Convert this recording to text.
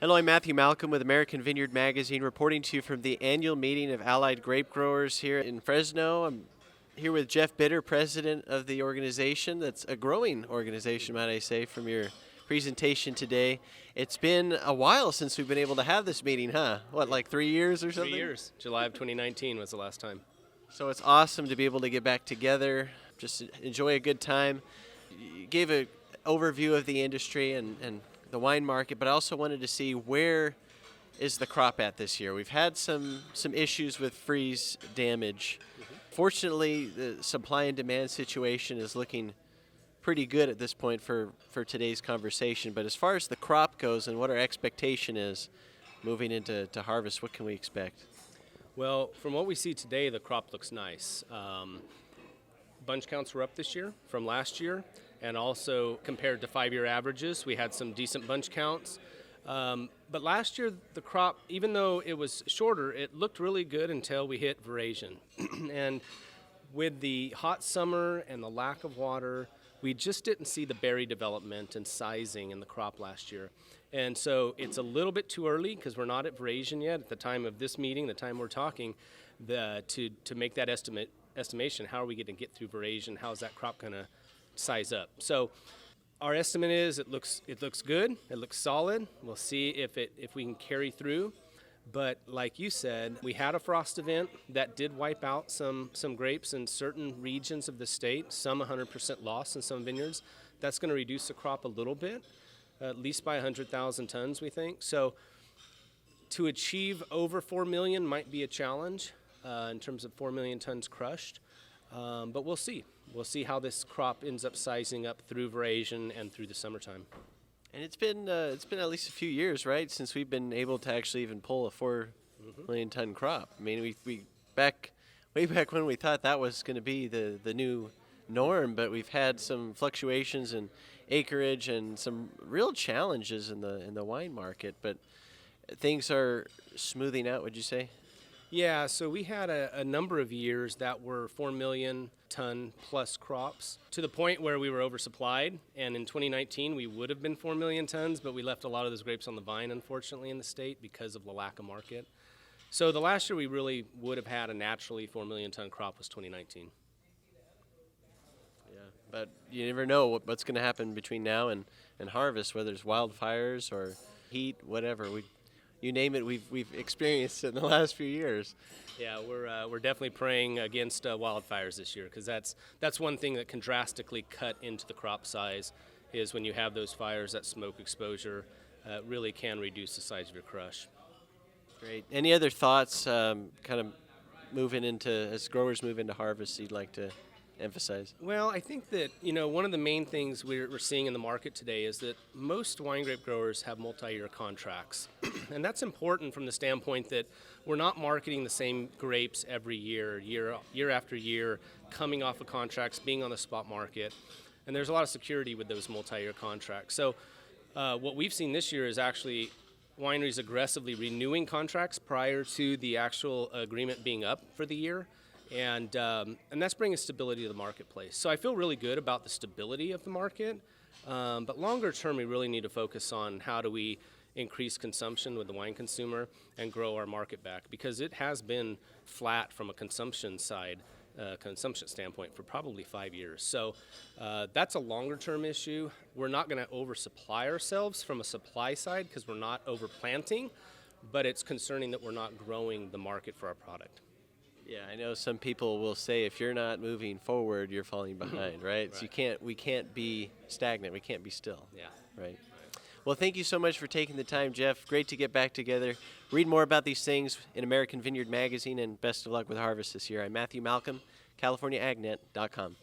Hello, I'm Matthew Malcolm with American Vineyard Magazine, reporting to you from the annual meeting of Allied Grape Growers here in Fresno. I'm here with Jeff Bitter, president of the organization. That's a growing organization, might I say, from your presentation today. It's been a while since we've been able to have this meeting, huh? What, like 3 years or something? 3 years. July of 2019 was the last time. So it's awesome to be able to get back together, just enjoy a good time. You gave an overview of the industry and the wine market, but I also wanted to see where is the crop at this year. We've had some issues with freeze damage. Fortunately, the supply and demand situation is looking pretty good at this point for today's conversation. But as far as the crop goes and what our expectation is moving into harvest, what can we expect? Well, from what we see today, the crop looks nice. Bunch counts were up this year from last year, and also compared to 5-year averages, we had some decent bunch counts. But last year, the crop, even though it was shorter, it looked really good until we hit veraison. And with the hot summer and the lack of water, we just didn't see the berry development and sizing in the crop last year. And so it's a little bit too early because we're not at veraison yet at the time of this meeting, the time we're talking, to make that estimation. How are we going to get through veraison? How is that crop going to size up? So our estimate is it looks good. It looks solid. We'll see if we can carry through. But like you said, we had a frost event that did wipe out some grapes in certain regions of the state, some 100% loss in some vineyards. That's going to reduce the crop a little bit, at least by 100,000 tons, we think. So to achieve over 4 million might be a challenge in terms of 4 million tons crushed. But we'll see. We'll see how this crop ends up sizing up through veraison and through the summertime. And it's been at least a few years, right, since we've been able to actually even pull a 4 million ton crop. I mean, we way back when we thought that was going to be the new norm, but we've had some fluctuations in acreage and some real challenges in the wine market. But things are smoothing out, would you say? Yeah, so we had a number of years that were 4 million ton plus crops to the point where we were oversupplied. And in 2019, we would have been 4 million tons, but we left a lot of those grapes on the vine, unfortunately, in the state because of the lack of market. So the last year we really would have had a naturally 4 million ton crop was 2019. Yeah, but you never know what's going to happen between now and harvest, whether it's wildfires or heat, whatever. You name it, we've experienced it in the last few years. Yeah, we're definitely praying against wildfires this year because that's one thing that can drastically cut into the crop size is when you have those fires, that smoke exposure really can reduce the size of your crush. Great. Any other thoughts kind of as growers move into harvest you'd like to emphasize? Well, I think that, one of the main things we're seeing in the market today is that most wine grape growers have multi-year contracts. And that's important from the standpoint that we're not marketing the same grapes every year after year, coming off of contracts, being on the spot market. And there's a lot of security with those multi-year contracts. So what we've seen this year is actually wineries aggressively renewing contracts prior to the actual agreement being up for the year. And that's bringing stability to the marketplace. So I feel really good about the stability of the market. But longer term, we really need to focus on how do we increase consumption with the wine consumer and grow our market back because it has been flat from a consumption standpoint for probably 5 years. So that's a longer term issue. We're not going to oversupply ourselves from a supply side because we're not overplanting, but it's concerning that we're not growing the market for our product. Yeah, I know some people will say if you're not moving forward, you're falling behind, right? So we can't be stagnant. We can't be still. Yeah. Right. Well, thank you so much for taking the time, Jeff. Great to get back together. Read more about these things in American Vineyard Magazine, and best of luck with harvest this year. I'm Matthew Malcolm, CaliforniaAgNet.com.